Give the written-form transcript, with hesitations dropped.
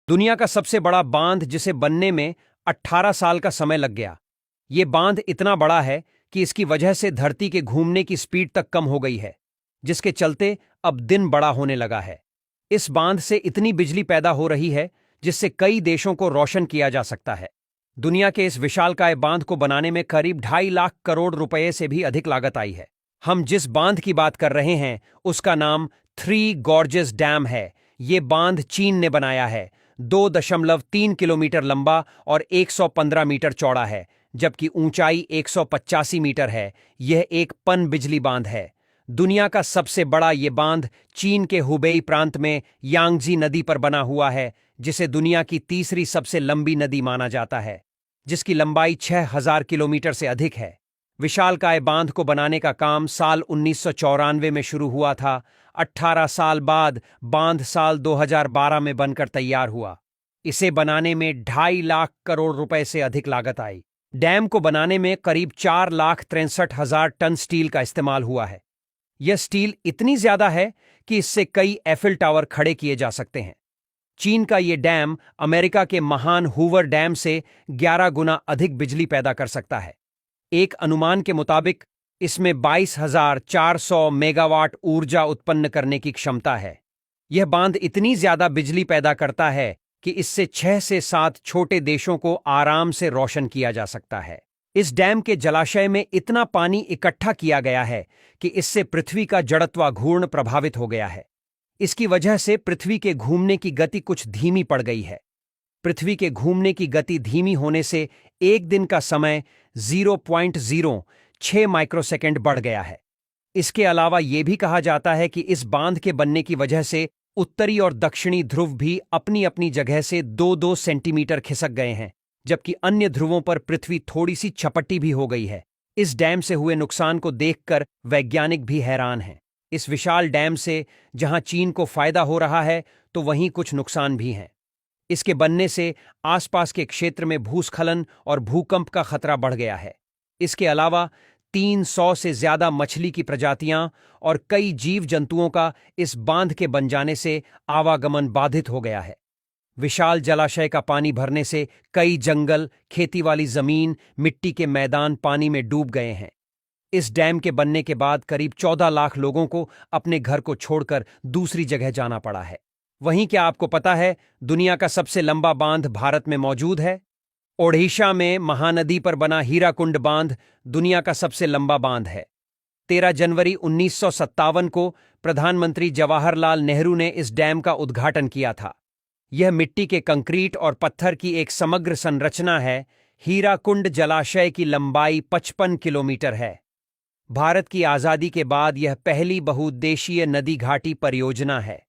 दुनिया का सबसे बड़ा बांध जिसे बनने में 18 साल का समय लग गया। ये बांध इतना बड़ा है कि इसकी वजह से धरती के घूमने की स्पीड तक कम हो गई है, जिसके चलते अब दिन बड़ा होने लगा है। इस बांध से इतनी बिजली पैदा हो रही है जिससे कई देशों को रोशन किया जा सकता है। दुनिया के इस विशालकाय बांध को बनाने में करीब 2.5 लाख करोड़ रुपए से भी अधिक लागत आई है। हम जिस बांध की बात कर रहे हैं उसका नाम थ्री गॉर्जेस डैम है। ये बांध चीन ने बनाया है। 2.3 किलोमीटर लंबा और 115 मीटर चौड़ा है, जबकि ऊंचाई 185 मीटर है। यह एक पन बिजली बांध है। दुनिया का सबसे बड़ा ये बांध चीन के हुबेई प्रांत में यांगजी नदी पर बना हुआ है, जिसे दुनिया की तीसरी सबसे लंबी नदी माना जाता है, जिसकी लंबाई 6000 किलोमीटर से अधिक है। विशालकाय बांध को बनाने का काम साल 1994 में शुरू हुआ था। 18 साल बाद बांध साल 2012 में बनकर तैयार हुआ। इसे बनाने में 2.5 लाख करोड़ रुपए से अधिक लागत आई। डैम को बनाने में करीब 4,63,000 टन स्टील का इस्तेमाल हुआ है। यह स्टील इतनी ज्यादा है कि इससे कई एफिल टावर खड़े किए जा सकते हैं। चीन का यह डैम अमेरिका के महान हूवर डैम से 11 गुना अधिक बिजली पैदा कर सकता है। एक अनुमान के मुताबिक इसमें 22,400 मेगावाट ऊर्जा उत्पन्न करने की क्षमता है। यह बांध इतनी ज्यादा बिजली पैदा करता है कि इससे 6 से 7 छोटे देशों को आराम से रोशन किया जा सकता है। इस डैम के जलाशय में इतना पानी इकट्ठा किया गया है कि इससे पृथ्वी का जड़त्वाघूर्ण प्रभावित हो गया है। इसकी वजह से पृथ्वी के घूमने की गति कुछ धीमी पड़ गई है। पृथ्वी के घूमने की गति धीमी होने से एक दिन का समय 0.06 माइक्रोसेकंड बढ़ गया है। इसके अलावा यह भी कहा जाता है कि इस बांध के बनने की वजह से उत्तरी और दक्षिणी ध्रुव भी अपनी अपनी जगह से 2-2 सेंटीमीटर खिसक गए हैं, जबकि अन्य ध्रुवों पर पृथ्वी थोड़ी सी चपटी भी हो गई है। इस डैम से हुए नुकसान को देखकर वैज्ञानिक भी हैरान हैं। इस विशाल डैम से जहां चीन को फायदा हो रहा है, तो वहीं कुछ नुकसान भी हैं। इसके बनने से आसपास के क्षेत्र में भूस्खलन और भूकंप का खतरा बढ़ गया है। इसके अलावा 300 से ज्यादा मछली की प्रजातियां और कई जीव जंतुओं का इस बांध के बन जाने से आवागमन बाधित हो गया है। विशाल जलाशय का पानी भरने से कई जंगल, खेती वाली जमीन, मिट्टी के मैदान पानी में डूब गए हैं। इस डैम के बनने के बाद करीब 14 लाख लोगों को अपने घर को छोड़कर दूसरी जगह जाना पड़ा है। वहीं क्या आपको पता है दुनिया का सबसे लंबा बांध भारत में मौजूद है? ओडिशा में महानदी पर बना हीराकुंड बांध दुनिया का सबसे लंबा बांध है। 13 जनवरी 1957 को प्रधानमंत्री जवाहरलाल नेहरू ने इस डैम का उद्घाटन किया था। यह मिट्टी के कंक्रीट और पत्थर की एक समग्र संरचना है। हीराकुंड जलाशय की लंबाई 55 किलोमीटर है। भारत की आजादी के बाद यह पहली बहुउद्देशीय नदी घाटी परियोजना है।